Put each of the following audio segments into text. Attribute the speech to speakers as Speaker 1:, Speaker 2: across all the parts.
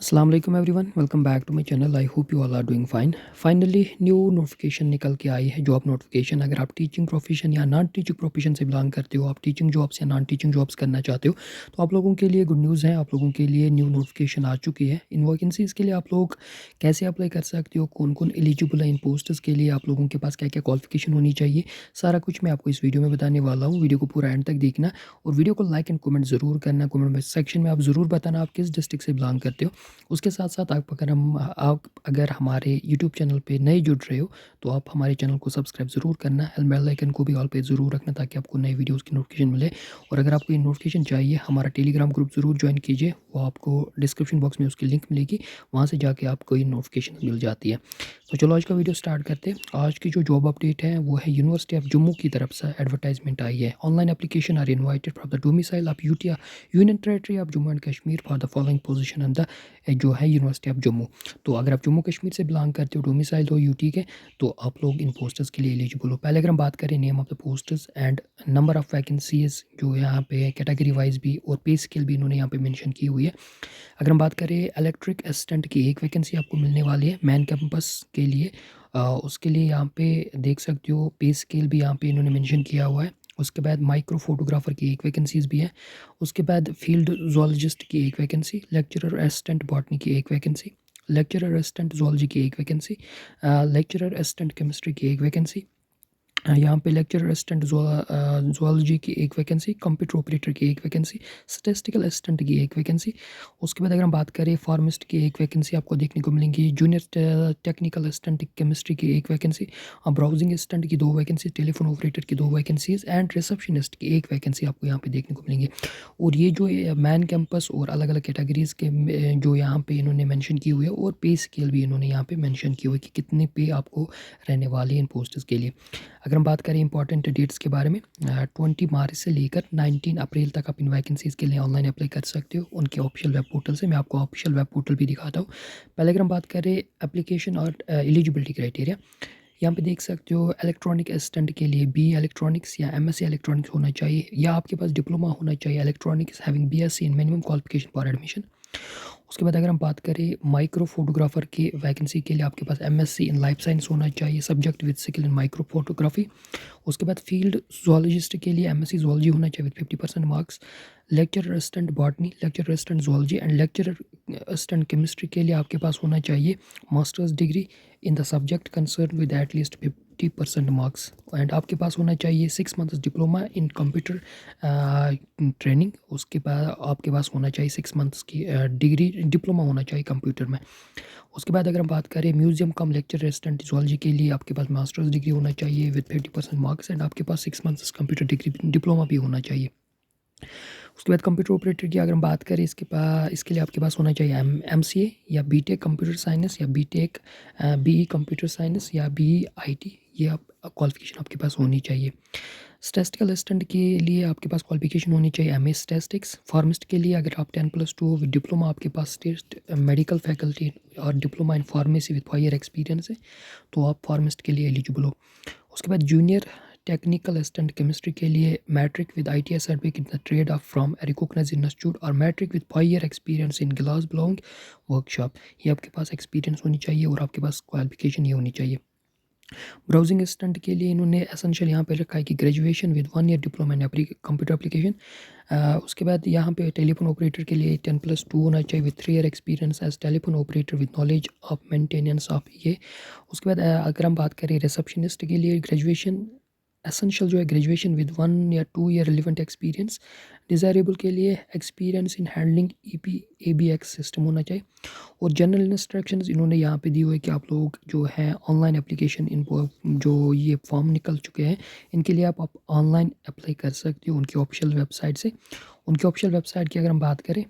Speaker 1: अस्सलाम वालेकुम everyone, welcome back to my channel. I hope you all are doing fine. Finally new notification निकल के आई है, जॉब नोटिफिकेशन। अगर आप टीचिंग प्रोफेशन या नॉन टीचिंग प्रोफेशन से बिलोंग करते हो, आप टीचिंग जॉब्स या नॉन टीचिंग जॉब्स करना चाहते हो, तो आप लोगों के लिए गुड न्यूज़ है। आप लोगों के लिए न्यू नोटिफिकेशन आ चुकी है। इन वैकेंसीज़ के लिए आप लोग कैसे अप्लाई कर सकते हो, कौन कौन एलिजिबल है इन पोस्ट्स के लिए, आप लोगों के पास क्या क्या क्वालिफिकेशन होनी चाहिए, सारा कुछ मैं आपको इस वीडियो में बताने वाला हूँ। वीडियो को पूरा एंड तक देखना और वीडियो को लाइक एंड कमेंट ज़रूर करना। कमेंट सेक्शन में आप ज़रूर बताना आप किस डिस्ट्रिक्ट से बिलोंग करते हो। उसके साथ-साथ आप अगर हमारे यूट्यूब चैनल पे नए जुड़ रहे हो, तो आप हमारे चैनल को सब्सक्राइब ज़रूर करना है। बेल आइकन को भी ऑल पे ज़रूर रखना ताकि आपको नए वीडियोज़ की नोटिफिकेशन मिले। और अगर आपको ये नोटिफिकेशन चाहिए, हमारा टेलीग्राम ग्रुप ज़रूर जॉइन कीजिए। वो आपको डिस्क्रिप्शन बॉक्स में उसकी लिंक मिलेगी, वहाँ से जाके आपको ये नोटिफिकेशन मिल जाती है। तो चलो आज का वीडियो स्टार्ट करते हैं। आज की जो जॉब अपडेट है वो है यूनिवर्सिटी ऑफ जम्मू की तरफ से एडवर्टाइजमेंट आई है। Online application are invited from the domicile of यूटिया union territory of Jammu and Kashmir for the following position and the जो है यूनिवर्सिटी ऑफ जम्मू। तो अगर आप जम्मू कश्मीर से बिलोंग करते हो, डोमिसाइल हो यूटी के, तो आप लोग इन पोस्टर्स के लिए एलिजिबल हो। पहले अगर हम बात करें name of the posters and number of vacancies, जो यहाँ पे कैटेगरी वाइज भी और पे स्केल भी इन्होंने यहाँ पे मेंशन की हुई है। अगर हम बात करें इलेक्ट्रिक असिस्टेंट की, एक वैकेंसी आपको मिलने वाली है मैन कैंपस के लिए। उसके लिए यहाँ पे देख सकते हो पे स्केल भी यहाँ पे इन्होंने मेंशन किया हुआ है। उसके बाद माइक्रो फोटोग्राफर की एक वैकेंसीज भी है। उसके बाद फील्ड जोलॉजिस्ट की एक वैकेंसी, लेक्चरर असिस्टेंट बॉटनी की एक वैकेंसी, लेक्चरर असिस्टेंट जोलॉजी की एक वैकेंसी, लेक्चरर असिस्टेंट केमिस्ट्री की एक वैकेंसी, यहाँ पे लेक्चरर असिस्टेंट ज़ूलॉजी की एक वैकेंसी, कंप्यूटर ऑपरेटर की एक वैकेंसी, स्टैटिस्टिकल असिस्टेंट की एक वैकेंसी। उसके बाद अगर हम बात करें फार्मिस्ट की एक वैकेंसी आपको देखने को मिलेंगी, जूनियर टेक्निकल असिस्टेंट केमिस्ट्री की एक वैकेंसी, ब्राउजिंग असिस्टेंट की 2 वैकेंसी, टेलीफोन ऑपरेटर की 2 वैकेंसीज़ एंड रिसेप्शनिस्ट की एक वैकेंसी आपको यहाँ पे देखने को मिलेंगी। और ये जो मैन कैंपस और अलग-अलग कैटेगरीज़ के जो यहाँ पे इन्होंने मेंशन की हुई है, और पे स्केल भी इन्होंने यहाँ पे मेंशन की हुई है कि कितने पे आपको रहने वाली है इन पोस्ट्स के लिए। अगर हम बात करें इंपॉर्टेंट डेट्स के बारे में, 20 मार्च से लेकर 19 अप्रैल तक आप इन वैकेंसीज़ के लिए ऑनलाइन अप्लाई कर सकते हो उनके ऑफिशियल वेब पोर्टल से। मैं आपको ऑफिशियल वेब पोर्टल भी दिखाता हूँ। पहले अगर हम बात करें एप्लीकेशन और एलिजिबिलिटी क्राइटेरिया, यहाँ पे देख सकते हो इलेक्ट्रॉनिक असिस्टेंट के लिए बी इलेक्ट्रॉनिक्स या एमएससी इलेक्ट्रॉनिक्स होना चाहिए, या आपके पास डिप्लोमा होना चाहिए electronics having BSc in minimum qualification for admission. उसके बाद अगर हम बात करें माइक्रो फोटोग्राफर की वैकेंसी के लिए, आपके पास एमएससी इन लाइफ साइंस होना चाहिए, subject with skill in micro photography. उसके बाद फील्ड जोलॉजिस्ट के लिए एमएससी जोलॉजी होना चाहिए with 50% marks. Lecturer assistant botany, lecturer assistant zoology and lecturer assistant chemistry के लिए आपके पास होना चाहिए masters degree in the subject concern with at least 50% marks. And आपके पास होना चाहिए 6 months diploma in computer training. उसके बाद आपके पास होना चाहिए 6 मंथ्स की डिग्री डिप्लोमा होना चाहिए कंप्यूटर में। उसके बाद अगर हम बात करें म्यूज़ियम कम लेक्चर असिस्टेंट ज़ूलॉजी के लिए, आपके पास मास्टर्स डिग्री होना चाहिए विद 50% मार्क्स एंड आपके पास 6 मंथ्स कंप्यूटर डिग्री डिप्लोमा भी होना चाहिए। उसके बाद कंप्यूटर ऑपरेटर की अगर हम बात करें, इसके लिए आपके पास होना चाहिए एमसीए या बीटेक कंप्यूटर साइंस या बीटेक बीई कंप्यूटर साइंस या बीई आईटी, ये आप क्वालिफिकेशन आपके पास होनी चाहिए। स्टैटिस्टिकल असिस्टेंट के लिए आपके पास क्वालिफिकेशन होनी चाहिए एमए स्टैटिस्टिक्स। फार्मिस्ट के लिए अगर आप 10+2 विद डिप्लोमा, आपके पास टेस्ट मेडिकल फैकल्टी और diploma in pharmacy with 5 year experience है, तो आप फार्मिस्ट के लिए एलिजिबल हो। उसके बाद जूनियर टेक्निकल असिस्टेंट केमिस्ट्री के लिए matric with ITI certificate in the trade of from a recognised institute और matric with 5 year experience in glass blowing workshop, ये आपके पास एक्सपीरियंस होनी चाहिए और आपके पास क्वालिफिकेशन ये होनी चाहिए। ब्राउजिंग असिस्टेंट के लिए इन्होंने एसेंशियल यहाँ पे रखा है कि graduation with 1 year diploma in computer application. उसके बाद यहाँ पे टेलीफोन ऑपरेटर के लिए 10+2 होना चाहिए with 3 year experience as telephone operator with knowledge of maintenance of ये। उसके बाद अगर हम बात करें रिसेप्शनिस्ट के लिए, ग्रेजुएशन एसेंशियल जो है ग्रेजुएशन विद 1 या 2 ईयर रिलेवेंट एक्सपीरियंस। डिज़ायरेबल के लिए experience in handling EP ABX system होना चाहिए। और जनरल इंस्ट्रक्शंस इन्होंने यहाँ पे दी हुई है कि आप लोग जो है ऑनलाइन एप्लीकेशन इनको जो ये फॉर्म निकल चुके हैं, इनके लिए आप ऑनलाइन अप्लाई कर सकते हो उनकी ऑफिशियल वेबसाइट से। उनकी ऑफिशियल वेबसाइट की अगर हम बात करें,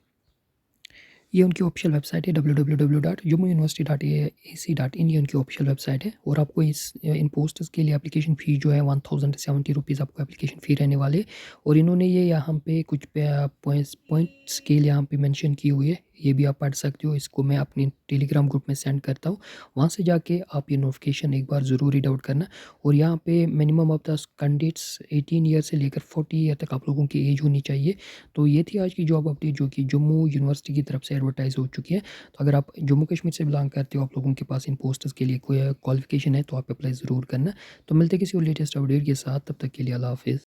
Speaker 1: ये उनकी ऑफिशियल वेबसाइट है www.jammuuniversity.ac.in, ये उनकी ऑफिशियल वेबसाइट है। और आपको इन पोस्ट्स के लिए एप्लीकेशन फ़ी जो है 1070 रुपीज़ आपको एप्लीकेशन फ़ी रहने वाले हैं। और इन्होंने ये यहाँ पे कुछ पॉइंट स्केल यहाँ पे मेंशन की हुई है, ये भी आप पढ़ सकते हो। इसको मैं अपने टेलीग्राम ग्रुप में सेंड करता हूँ, वहाँ से जाके आप ये नोटिफिकेशन एक बार ज़रूर रीड आउट करना। और यहाँ पे minimum of the candidates 18 year से लेकर 40 ईयर तक आप लोगों की एज होनी चाहिए। तो ये थी आज की जॉब अपडेट जो कि जम्मू यूनिवर्सिटी की तरफ से एडवर्टाइज़ हो चुकी है। तो अगर आप जम्मू कश्मीर से बिलॉन्ग करते हो, आप लोगों के पास इन पोस्ट्स के लिए कोई क्वालिफ़िकेशन है तो आप अप्लाई ज़रूर करना। तो मिलते हैं किसी और लेटेस्ट अपडेट के साथ, तब तक के लिए अल्लाह हाफ़िज़।